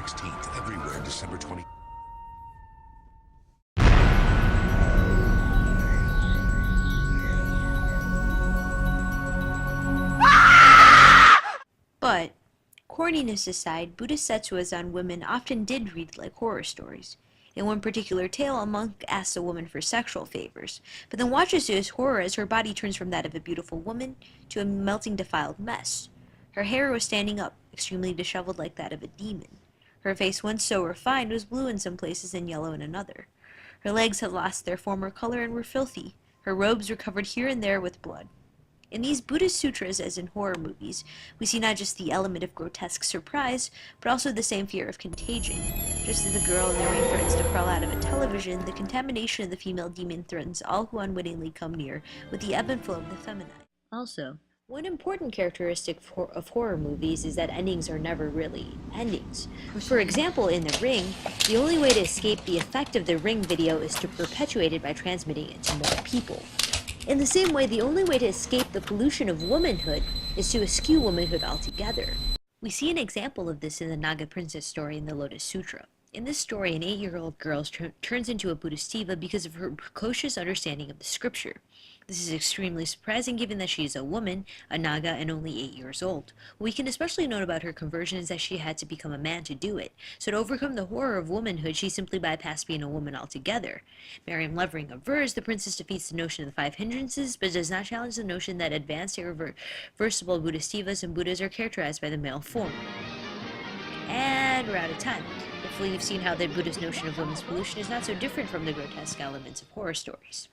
16th, everywhere December 20. But, corniness aside, Buddhist setsuas on women often did read like horror stories. In one particular tale, a monk asks a woman for sexual favors, but then watches to his horror as her body turns from that of a beautiful woman to a melting defiled mess. Her hair was standing up, extremely disheveled like that of a demon. Her face, once so refined, was blue in some places and yellow in another. Her legs had lost their former color and were filthy. Her robes were covered here and there with blood. In these Buddhist sutras, as in horror movies, we see not just the element of grotesque surprise, but also the same fear of contagion. Just as the girl in the ring threatens to crawl out of a television, the contamination of the female demon threatens all who unwittingly come near with the ebb and flow of the feminine. Also, one important characteristic of horror movies is that endings are never really endings. For example, in The Ring, the only way to escape the effect of the Ring video is to perpetuate it by transmitting it to more people. In the same way, the only way to escape the pollution of womanhood is to eschew womanhood altogether. We see an example of this in the Naga Princess story in the Lotus Sutra. In this story, an 8-year-old girl turns into a Bodhisattva because of her precocious understanding of the scripture. This is extremely surprising given that she is a woman, a Naga, and only 8 years old. What we can especially note about her conversion is that she had to become a man to do it. So to overcome the horror of womanhood, she simply bypassed being a woman altogether. Merriam Levering avers the princess defeats the notion of the 5 hindrances, but does not challenge the notion that advanced irreversible Bodhisattvas and Buddhas are characterized by the male form. And we're out of time. Hopefully you've seen how the Buddhist notion of women's pollution is not so different from the grotesque elements of horror stories.